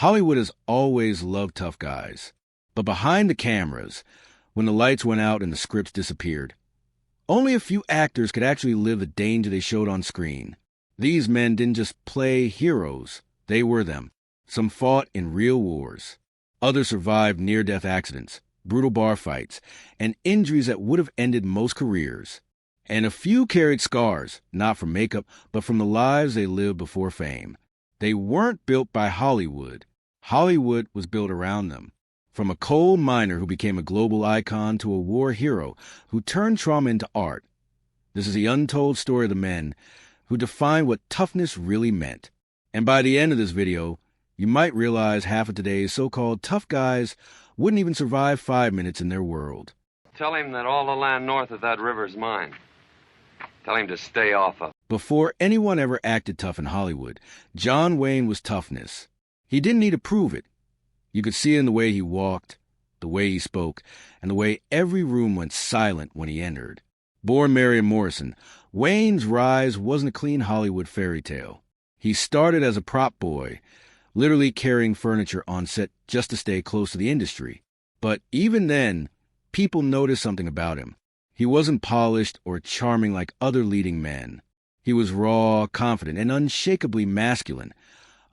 Hollywood has always loved tough guys. But behind the cameras, when the lights went out and the scripts disappeared, only a few actors could actually live the danger they showed on screen. These men didn't just play heroes, they were them. Some fought in real wars. Others survived near-death accidents, brutal bar fights, and injuries that would have ended most careers. And a few carried scars, not from makeup, but from the lives they lived before fame. They weren't built by Hollywood. Hollywood was built around them. From a coal miner who became a global icon to a war hero who turned trauma into art. This is the untold story of the men who defined what toughness really meant. And by the end of this video, you might realize half of today's so-called tough guys wouldn't even survive 5 minutes in their world. Tell him that all the land north of that river is mine. Tell him to stay off of. Before anyone ever acted tough in Hollywood, John Wayne was toughness. He didn't need to prove it. You could see it in the way he walked, the way he spoke, and the way every room went silent when he entered. Born Marion Morrison, Wayne's rise wasn't a clean Hollywood fairy tale. He started as a prop boy, literally carrying furniture on set just to stay close to the industry. But even then, people noticed something about him. He wasn't polished or charming like other leading men. He was raw, confident, and unshakably masculine,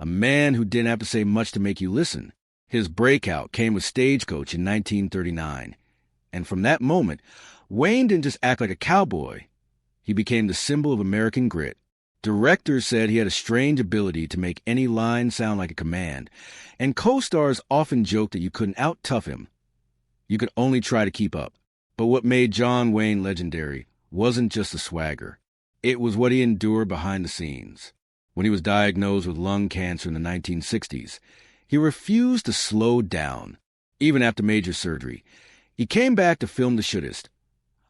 a man who didn't have to say much to make you listen. His breakout came with Stagecoach in 1939. And from that moment, Wayne didn't just act like a cowboy. He became the symbol of American grit. Directors said he had a strange ability to make any line sound like a command, and co-stars often joked that you couldn't out-tough him. You could only try to keep up. But what made John Wayne legendary wasn't just the swagger. It was what he endured behind the scenes. When he was diagnosed with lung cancer in the 1960s, he refused to slow down. Even after major surgery, he came back to film The Shootist,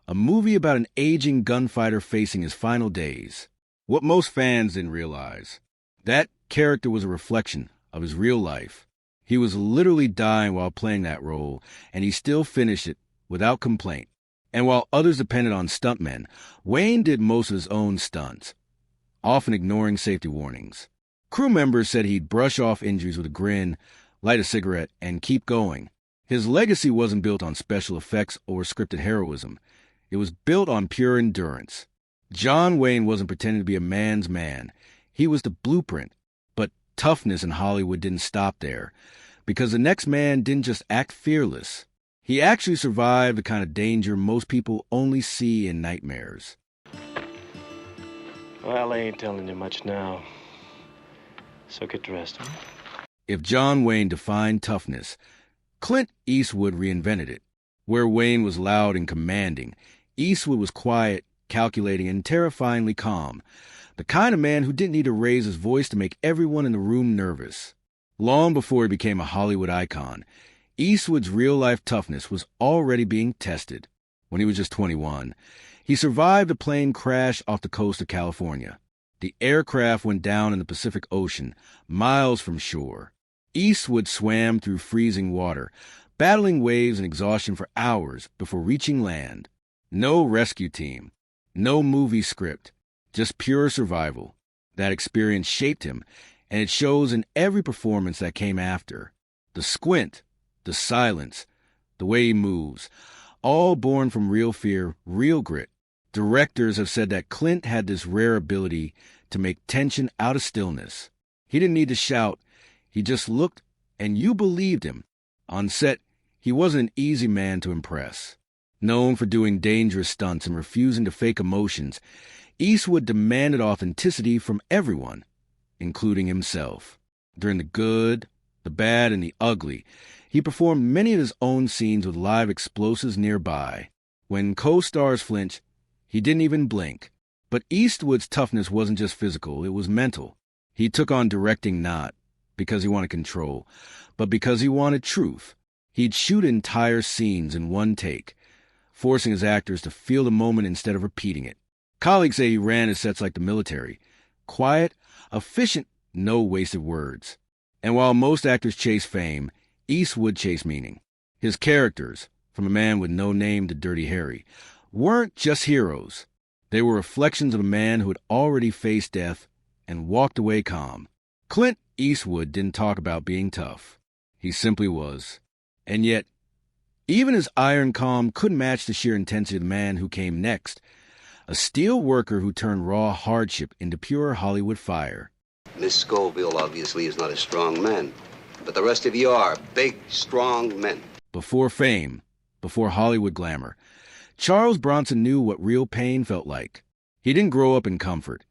a movie about an aging gunfighter facing his final days. What most fans didn't realize, that character was a reflection of his real life. He was literally dying while playing that role, and he still finished it without complaint. And while others depended on stuntmen, Wayne did most of his own stunts, often ignoring safety warnings. Crew members said he'd brush off injuries with a grin, light a cigarette, and keep going. His legacy wasn't built on special effects or scripted heroism. It was built on pure endurance. John Wayne wasn't pretending to be a man's man. He was the blueprint. But toughness in Hollywood didn't stop there, because the next man didn't just act fearless. He actually survived the kind of danger most people only see in nightmares. Well, I ain't telling you much now. So get dressed, huh? If John Wayne defined toughness, Clint Eastwood reinvented it. Where Wayne was loud and commanding, Eastwood was quiet, calculating, and terrifyingly calm. The kind of man who didn't need to raise his voice to make everyone in the room nervous. Long before he became a Hollywood icon, Eastwood's real-life toughness was already being tested. When he was just 21, he survived a plane crash off the coast of California. The aircraft went down in the Pacific Ocean, miles from shore. Eastwood swam through freezing water, battling waves and exhaustion for hours before reaching land. No rescue team, no movie script, just pure survival. That experience shaped him, and it shows in every performance that came after. The squint, the silence, the way he moves, all born from real fear, real grit. Directors have said that Clint had this rare ability to make tension out of stillness. He didn't need to shout. He just looked, and you believed him. On set, he wasn't an easy man to impress. Known for doing dangerous stunts and refusing to fake emotions, Eastwood demanded authenticity from everyone, including himself. During the good, the bad, and the ugly, he performed many of his own scenes with live explosives nearby. When co-stars flinched, he didn't even blink. But Eastwood's toughness wasn't just physical, it was mental. He took on directing not because he wanted control, but because he wanted truth. He'd shoot entire scenes in one take, forcing his actors to feel the moment instead of repeating it. Colleagues say he ran his sets like the military. Quiet, efficient, no wasted words. And while most actors chase fame, Eastwood chased meaning. His characters, from a man with no name to Dirty Harry, weren't just heroes. They were reflections of a man who had already faced death and walked away calm. Clint Eastwood didn't talk about being tough. He simply was. And yet, even his iron calm couldn't match the sheer intensity of the man who came next, a steel worker who turned raw hardship into pure Hollywood fire. Miss Scoville obviously is not a strong man, but the rest of you are big, strong men. Before fame, before Hollywood glamour, Charles Bronson knew what real pain felt like. He didn't grow up in comfort.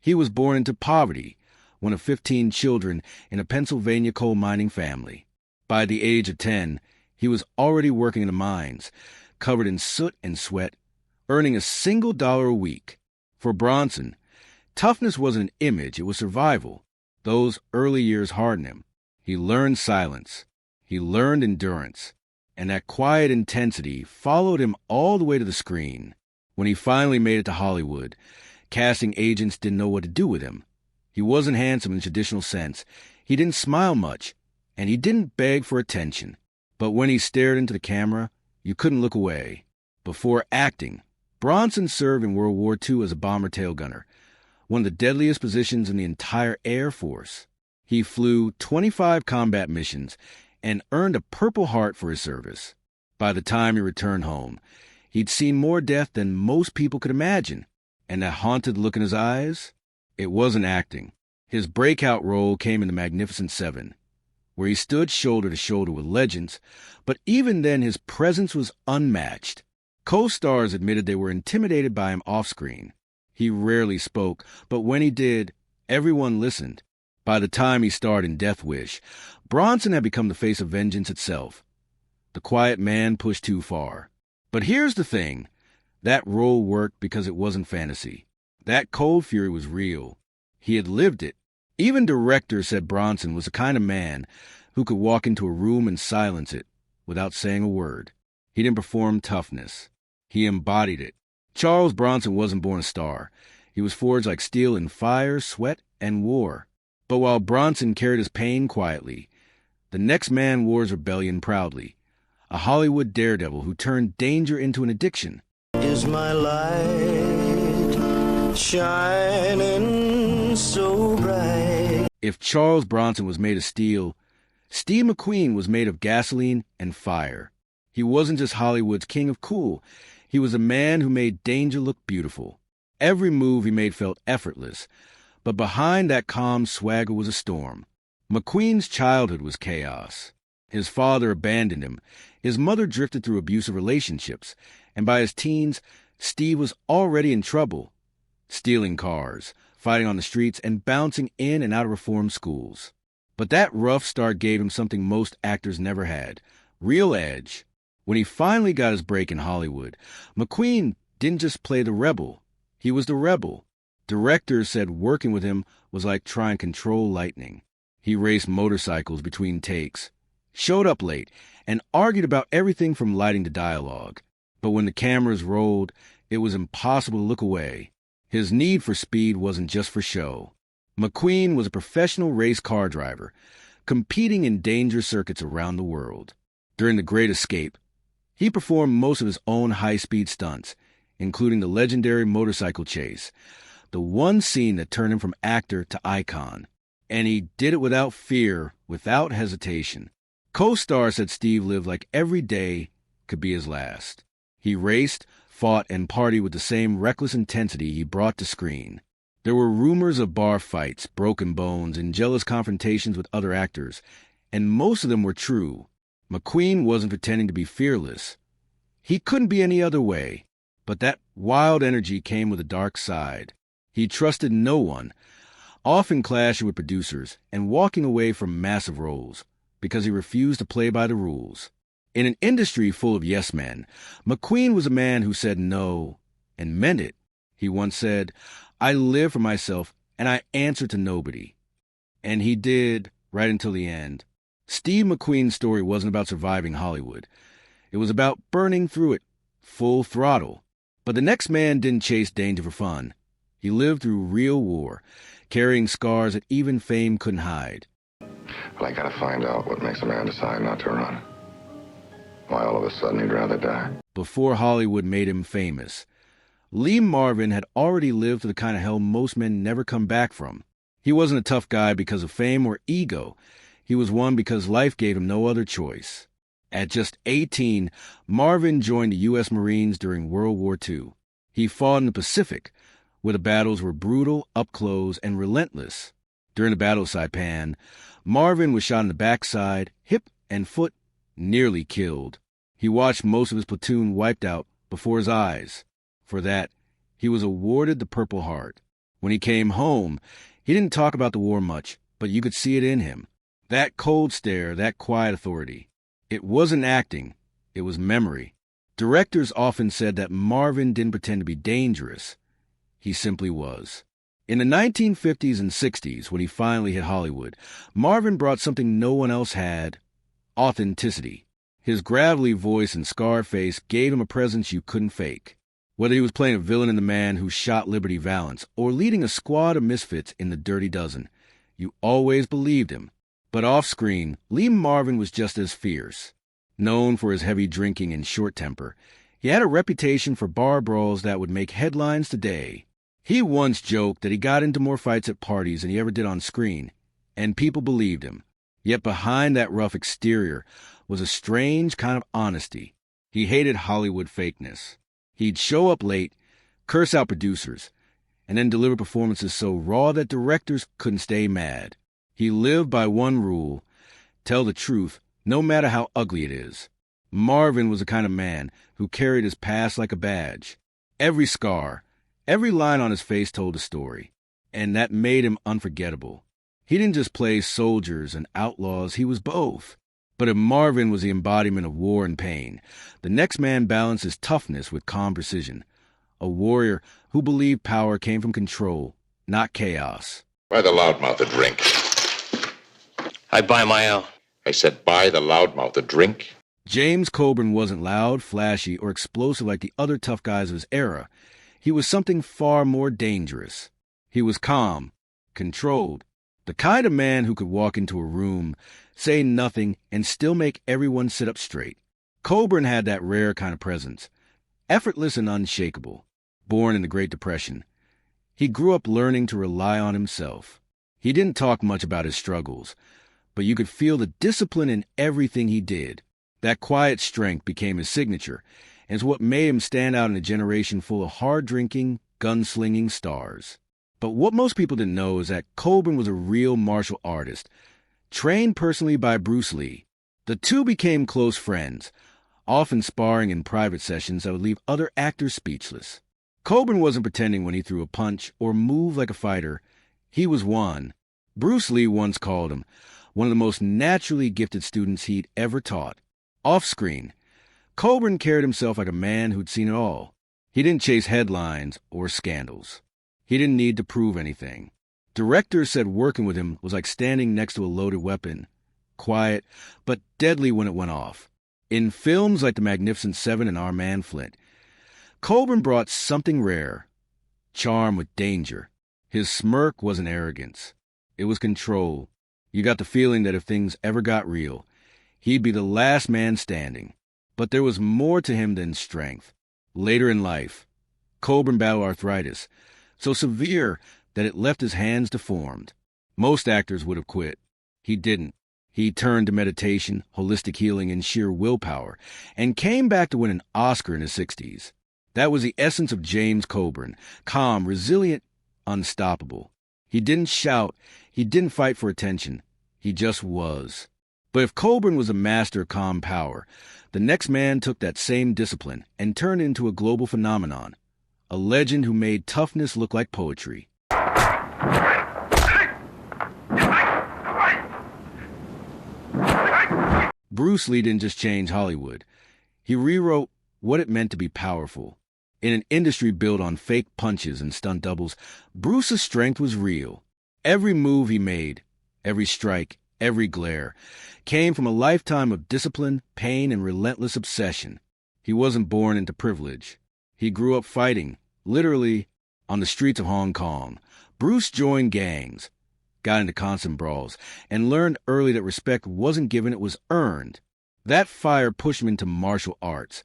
He was born into poverty, one of 15 children in a Pennsylvania coal mining family. By the age of 10, he was already working in the mines, covered in soot and sweat, earning $1 a week. For Bronson, toughness wasn't an image, it was survival. Those early years hardened him. He learned silence. He learned endurance. And that quiet intensity followed him all the way to the screen. When he finally made it to Hollywood, casting agents didn't know what to do with him. He wasn't handsome in the traditional sense. He didn't smile much, and he didn't beg for attention. But when he stared into the camera, you couldn't look away. Before acting, Bronson served in World War II as a bomber tail gunner, one of the deadliest positions in the entire Air Force. He flew 25 combat missions and earned a Purple Heart for his service. By the time he returned home, he'd seen more death than most people could imagine. And that haunted look in his eyes? It wasn't acting. His breakout role came in The Magnificent Seven, where he stood shoulder to shoulder with legends, but even then his presence was unmatched. Co-stars admitted they were intimidated by him off-screen. He rarely spoke, but when he did, everyone listened. By the time he starred in Death Wish, Bronson had become the face of vengeance itself. The quiet man pushed too far. But here's the thing. That role worked because it wasn't fantasy. That cold fury was real. He had lived it. Even directors said Bronson was the kind of man who could walk into a room and silence it without saying a word. He didn't perform toughness. He embodied it. Charles Bronson wasn't born a star. He was forged like steel in fire, sweat, and war. But while Bronson carried his pain quietly, the next man wore his rebellion proudly. A Hollywood daredevil who turned danger into an addiction. Is my light shining so bright? If Charles Bronson was made of steel, Steve McQueen was made of gasoline and fire. He wasn't just Hollywood's king of cool. He was a man who made danger look beautiful. Every move he made felt effortless. But behind that calm swagger was a storm. McQueen's childhood was chaos. His father abandoned him. His mother drifted through abusive relationships. And by his teens, Steve was already in trouble. Stealing cars, fighting on the streets, and bouncing in and out of reform schools. But that rough start gave him something most actors never had. Real edge. When he finally got his break in Hollywood, McQueen didn't just play the rebel. He was the rebel. Directors said working with him was like trying to control lightning. He raced motorcycles between takes, showed up late, and argued about everything from lighting to dialogue. But when the cameras rolled, it was impossible to look away. His need for speed wasn't just for show. McQueen was a professional race car driver, competing in dangerous circuits around the world. During The Great Escape, he performed most of his own high-speed stunts, including the legendary motorcycle chase, the one scene that turned him from actor to icon. And he did it without fear, without hesitation. Co-stars said Steve lived like every day could be his last. He raced, fought, and partied with the same reckless intensity he brought to screen. There were rumors of bar fights, broken bones, and jealous confrontations with other actors, and most of them were true. McQueen wasn't pretending to be fearless. He couldn't be any other way, but that wild energy came with a dark side. He trusted no one, often clashing with producers and walking away from massive roles because he refused to play by the rules. In an industry full of yes men, McQueen was a man who said no and meant it. He once said, "I live for myself and I answer to nobody." And he did, right until the end. Steve McQueen's story wasn't about surviving Hollywood. It was about burning through it, full throttle. But the next man didn't chase danger for fun. He lived through real war, carrying scars that even fame couldn't hide. Well, I gotta find out what makes a man decide not to run. Why all of a sudden he'd rather die. Before Hollywood made him famous, Lee Marvin had already lived through the kind of hell most men never come back from. He wasn't a tough guy because of fame or ego. He was one because life gave him no other choice. At just 18, Marvin joined the U.S. Marines during World War II. He fought in the Pacific, where the battles were brutal, up close, and relentless. During the Battle of Saipan, Marvin was shot in the backside, hip, and foot, nearly killed. He watched most of his platoon wiped out before his eyes. For that, he was awarded the Purple Heart. When he came home, he didn't talk about the war much, but you could see it in him. That cold stare, that quiet authority. It wasn't acting, it was memory. Directors often said that Marvin didn't pretend to be dangerous. He simply was. In the 1950s and 60s, when he finally hit Hollywood, Marvin brought something no one else had: authenticity. His gravelly voice and scarred face gave him a presence you couldn't fake. Whether he was playing a villain in The Man Who Shot Liberty Valance or leading a squad of misfits in The Dirty Dozen, you always believed him. But off-screen, Lee Marvin was just as fierce. Known for his heavy drinking and short temper, he had a reputation for bar brawls that would make headlines today. He once joked that he got into more fights at parties than he ever did on screen, and people believed him. Yet behind that rough exterior was a strange kind of honesty. He hated Hollywood fakeness. He'd show up late, curse out producers, and then deliver performances so raw that directors couldn't stay mad. He lived by one rule: tell the truth, no matter how ugly it is. Marvin was the kind of man who carried his past like a badge. Every scar, every line on his face told a story, and that made him unforgettable. He didn't just play soldiers and outlaws, he was both. But if Marvin was the embodiment of war and pain, the next man balanced his toughness with calm precision. A warrior who believed power came from control, not chaos. Buy the loudmouth a drink. I buy my own. I said buy the loudmouth a drink. James Coburn wasn't loud, flashy, or explosive like the other tough guys of his era. He was something far more dangerous. He was calm, controlled, the kind of man who could walk into a room, say nothing, and still make everyone sit up straight. Coburn had that rare kind of presence, effortless and unshakable. Born in the Great Depression, he grew up learning to rely on himself. He didn't talk much about his struggles, but you could feel the discipline in everything he did. That quiet strength became his signature, and is what made him stand out in a generation full of hard-drinking, gunslinging stars. But what most people didn't know is that Coburn was a real martial artist, trained personally by Bruce Lee. The two became close friends, often sparring in private sessions that would leave other actors speechless. Coburn wasn't pretending when he threw a punch or moved like a fighter. He was one. Bruce Lee once called him one of the most naturally gifted students he'd ever taught. Off-screen, Coburn carried himself like a man who'd seen it all. He didn't chase headlines or scandals. He didn't need to prove anything. Directors said working with him was like standing next to a loaded weapon, quiet but deadly when it went off. In films like The Magnificent Seven and Our Man Flint, Coburn brought something rare: charm with danger. His smirk wasn't arrogance. It was control. You got the feeling that if things ever got real, he'd be the last man standing. But there was more to him than strength. Later in life, Coburn battled arthritis, so severe that it left his hands deformed. Most actors would have quit. He didn't. He turned to meditation, holistic healing, and sheer willpower, and came back to win an Oscar in his 60s. That was the essence of James Coburn: calm, resilient, unstoppable. He didn't shout. He didn't fight for attention. He just was. But if Coburn was a master of calm power, the next man took that same discipline and turned it into a global phenomenon. A legend who made toughness look like poetry. Bruce Lee didn't just change Hollywood. He rewrote what it meant to be powerful. In an industry built on fake punches and stunt doubles, Bruce's strength was real. Every move he made, every strike, every glare, came from a lifetime of discipline, pain, and relentless obsession. He wasn't born into privilege. He grew up fighting, literally, on the streets of Hong Kong. Bruce joined gangs, got into constant brawls, and learned early that respect wasn't given, it was earned. That fire pushed him into martial arts,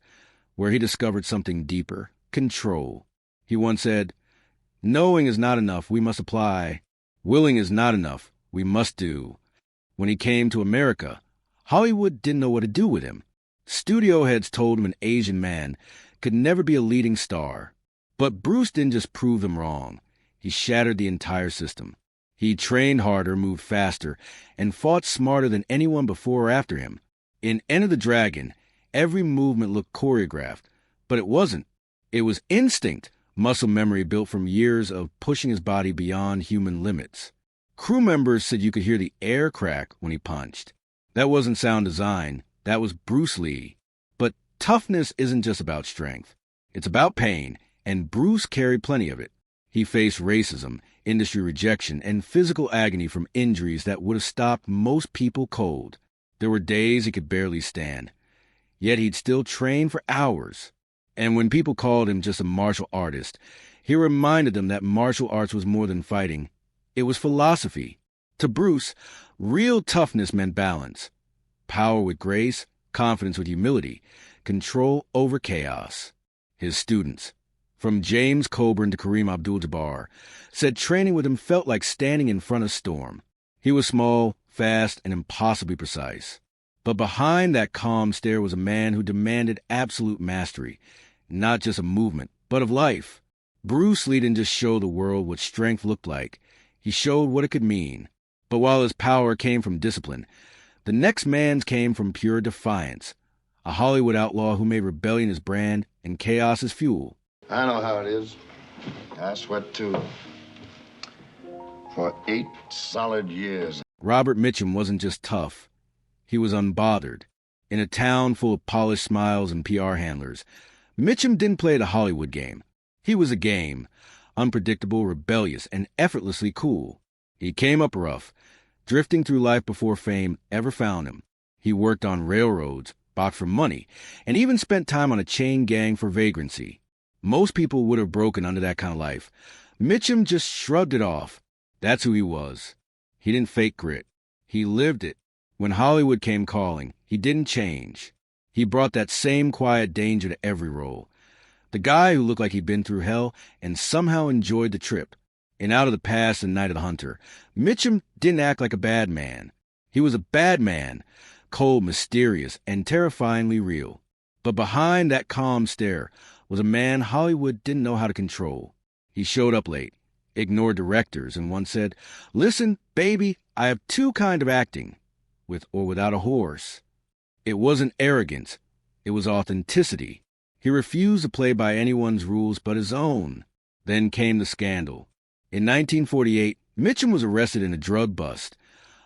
where he discovered something deeper: control. He once said, "Knowing is not enough, we must apply Willing is not enough. We must do. When he came to America, Hollywood didn't know what to do with him. Studio heads told him an Asian man could never be a leading star. But Bruce didn't just prove them wrong. He shattered the entire system. He trained harder, moved faster, and fought smarter than anyone before or after him. In Enter the Dragon, every movement looked choreographed, but it wasn't. It was instinct, muscle memory built from years of pushing his body beyond human limits. Crew members said you could hear the air crack when he punched. That wasn't sound design. That was Bruce Lee. But toughness isn't just about strength. It's about pain, and Bruce carried plenty of it. He faced racism, industry rejection, and physical agony from injuries that would have stopped most people cold. There were days he could barely stand. Yet he'd still train for hours. And when people called him just a martial artist, he reminded them that martial arts was more than fighting. It was philosophy. To Bruce, real toughness meant balance. Power with grace, confidence with humility, control over chaos. His students, from James Coburn to Kareem Abdul-Jabbar, said training with him felt like standing in front of storm. He was small, fast, and impossibly precise. But behind that calm stare was a man who demanded absolute mastery, not just of movement, but of life. Bruce Lee didn't just show the world what strength looked like. He showed what it could mean. But while his power came from discipline, the next man's came from pure defiance, a Hollywood outlaw who made rebellion his brand and chaos his fuel. I know how it is. I sweat too. For 8 solid years. Robert Mitchum wasn't just tough. He was unbothered. In a town full of polished smiles and PR handlers, Mitchum didn't play the Hollywood game. He was a game, unpredictable, rebellious, and effortlessly cool. He came up rough, drifting through life before fame ever found him. He worked on railroads, boxed for money, and even spent time on a chain gang for vagrancy. Most people would have broken under that kind of life. Mitchum just shrugged it off. That's who he was. He didn't fake grit. He lived it. When Hollywood came calling, he didn't change. He brought that same quiet danger to every role. The guy who looked like he'd been through hell and somehow enjoyed the trip. In Out of the Past and Night of the Hunter, Mitchum didn't act like a bad man. He was a bad man, cold, mysterious, and terrifyingly real. But behind that calm stare was a man Hollywood didn't know how to control. He showed up late, ignored directors, and once said, "Listen, baby, I have 2 kinds of acting, with or without a horse." It wasn't arrogance. It was authenticity. He refused to play by anyone's rules but his own. Then came the scandal. In 1948, Mitchum was arrested in a drug bust,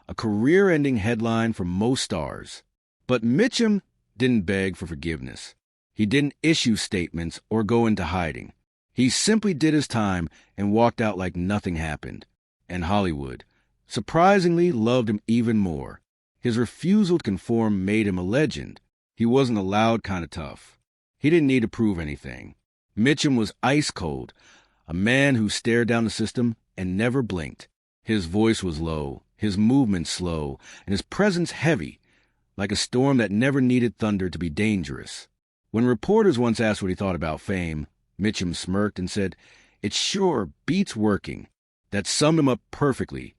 a career-ending headline for most stars. But Mitchum didn't beg for forgiveness. He didn't issue statements or go into hiding. He simply did his time and walked out like nothing happened. And Hollywood, surprisingly, loved him even more. His refusal to conform made him a legend. He wasn't a loud kind of tough. He didn't need to prove anything. Mitchum was ice cold, a man who stared down the system and never blinked. His voice was low, his movement slow, and his presence heavy, like a storm that never needed thunder to be dangerous. When reporters once asked what he thought about fame, Mitchum smirked and said, "It sure beats working." That summed him up perfectly.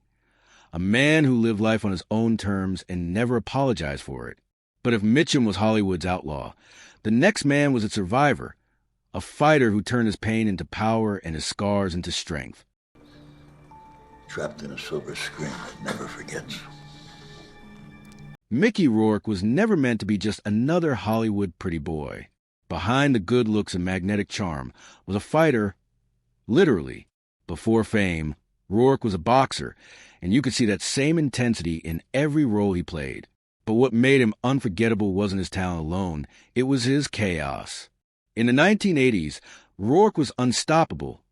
A man who lived life on his own terms and never apologized for it. But if Mitchum was Hollywood's outlaw, the next man was a survivor, a fighter who turned his pain into power and his scars into strength. Trapped in a silver screen that never forgets. Mickey Rourke was never meant to be just another Hollywood pretty boy. Behind the good looks and magnetic charm was a fighter, literally. Before fame, Rourke was a boxer, and you could see that same intensity in every role he played. But what made him unforgettable wasn't his talent alone, it was his chaos. In the 1980s, Rourke was unstoppable.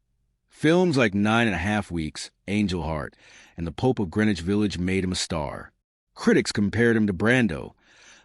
Films like 9.5 Weeks, Angel Heart, and The Pope of Greenwich Village made him a star. Critics compared him to Brando,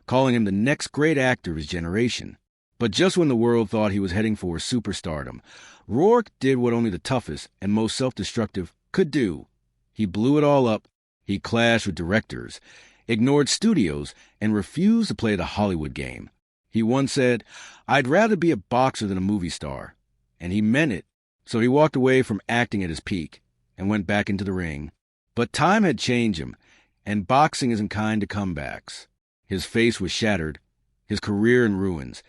calling him the next great actor of his generation. But just when the world thought he was heading for superstardom, Rourke did what only the toughest and most self-destructive could do. He blew it all up, he clashed with directors, ignored studios, and refused to play the Hollywood game. He once said, "I'd rather be a boxer than a movie star." And he meant it. So he walked away from acting at his peak and went back into the ring. But time had changed him, and boxing isn't kind to comebacks. His face was shattered, his career in ruins,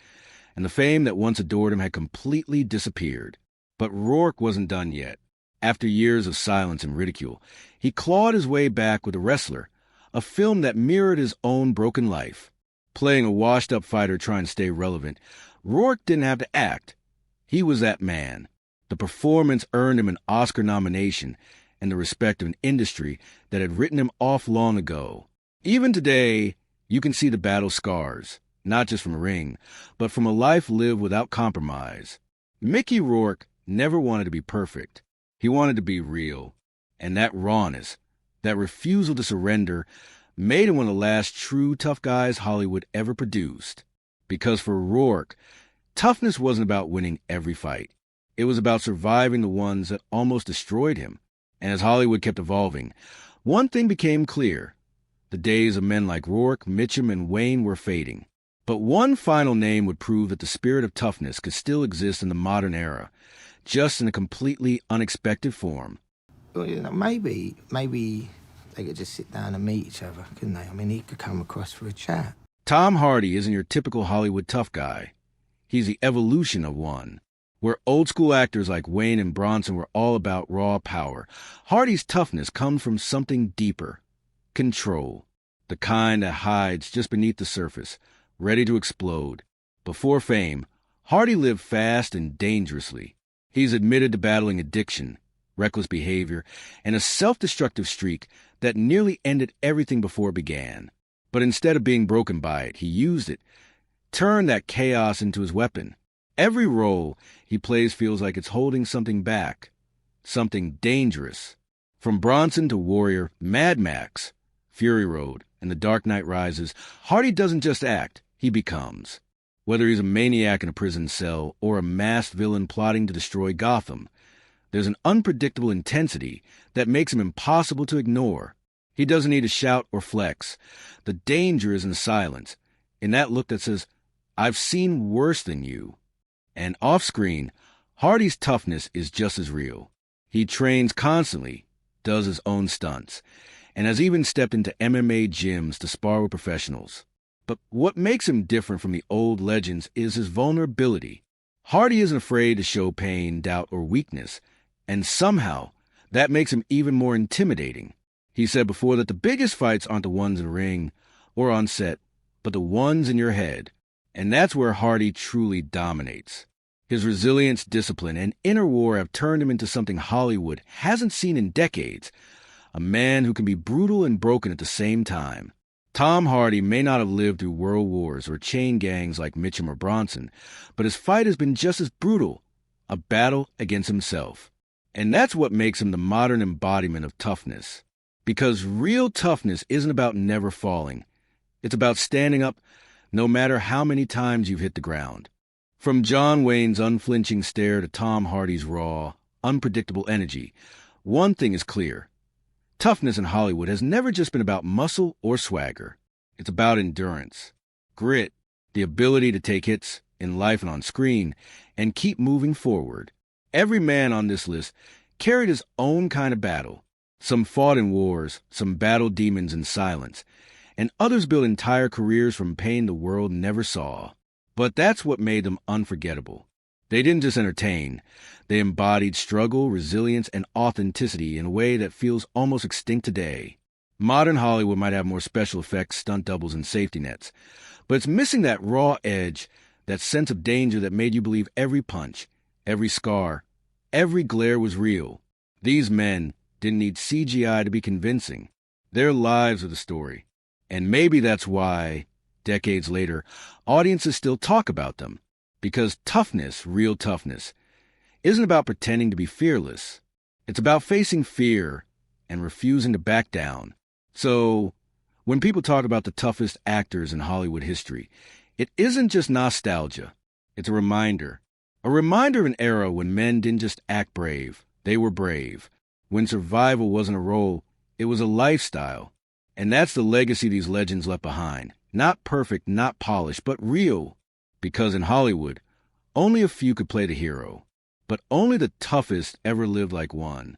and the fame that once adored him had completely disappeared. But Rourke wasn't done yet. After years of silence and ridicule, he clawed his way back with The Wrestler, a film that mirrored his own broken life. Playing a washed-up fighter trying to stay relevant, Rourke didn't have to act. He was that man. The performance earned him an Oscar nomination and the respect of an industry that had written him off long ago. Even today, you can see the battle scars, not just from a ring, but from a life lived without compromise. Mickey Rourke never wanted to be perfect. He wanted to be real. And that rawness, that refusal to surrender, made him one of the last true tough guys Hollywood ever produced. Because for Rourke, toughness wasn't about winning every fight. It was about surviving the ones that almost destroyed him. And as Hollywood kept evolving, one thing became clear. The days of men like Rourke, Mitchum, and Wayne were fading. But one final name would prove that the spirit of toughness could still exist in the modern era, just in a completely unexpected form. Well, maybe they could just sit down and meet each other, couldn't they? I mean, he could come across for a chat. Tom Hardy isn't your typical Hollywood tough guy. He's the evolution of one. Where old-school actors like Wayne and Bronson were all about raw power, Hardy's toughness comes from something deeper. Control. The kind that hides just beneath the surface, ready to explode. Before fame, Hardy lived fast and dangerously. He's admitted to battling addiction, reckless behavior, and a self-destructive streak that nearly ended everything before it began. But instead of being broken by it, he used it, turned that chaos into his weapon. Every role he plays feels like it's holding something back, something dangerous. From Bronson to Warrior, Mad Max, Fury Road, and The Dark Knight Rises, Hardy doesn't just act, he becomes. Whether he's a maniac in a prison cell or a masked villain plotting to destroy Gotham, there's an unpredictable intensity that makes him impossible to ignore. He doesn't need to shout or flex. The danger is in silence, in that look that says, "I've seen worse than you." And off-screen, Hardy's toughness is just as real. He trains constantly, does his own stunts, and has even stepped into MMA gyms to spar with professionals. But what makes him different from the old legends is his vulnerability. Hardy isn't afraid to show pain, doubt, or weakness, and somehow that makes him even more intimidating. He said before that the biggest fights aren't the ones in the ring or on set, but the ones in your head. And that's where Hardy truly dominates. His resilience, discipline, and inner war have turned him into something Hollywood hasn't seen in decades, a man who can be brutal and broken at the same time. Tom Hardy may not have lived through world wars or chain gangs like Mitchum or Bronson, but his fight has been just as brutal, a battle against himself. And that's what makes him the modern embodiment of toughness. Because real toughness isn't about never falling. It's about standing up no matter how many times you've hit the ground. From John Wayne's unflinching stare to Tom Hardy's raw, unpredictable energy, one thing is clear. Toughness in Hollywood has never just been about muscle or swagger. It's about endurance, grit, the ability to take hits in life and on screen, and keep moving forward. Every man on this list carried his own kind of battle. Some fought in wars, some battled demons in silence, and others built entire careers from pain the world never saw. But that's what made them unforgettable. They didn't just entertain. They embodied struggle, resilience, and authenticity in a way that feels almost extinct today. Modern Hollywood might have more special effects, stunt doubles, and safety nets, but it's missing that raw edge, that sense of danger that made you believe every punch, every scar, every glare was real. These men didn't need CGI to be convincing. Their lives are the story. And maybe that's why, decades later, audiences still talk about them. Because toughness, real toughness, isn't about pretending to be fearless. It's about facing fear and refusing to back down. So, when people talk about the toughest actors in Hollywood history, it isn't just nostalgia. It's a reminder. A reminder of an era when men didn't just act brave, they were brave. When survival wasn't a role, it was a lifestyle. And that's the legacy these legends left behind. Not perfect, not polished, but real. Because in Hollywood, only a few could play the hero. But only the toughest ever lived like one.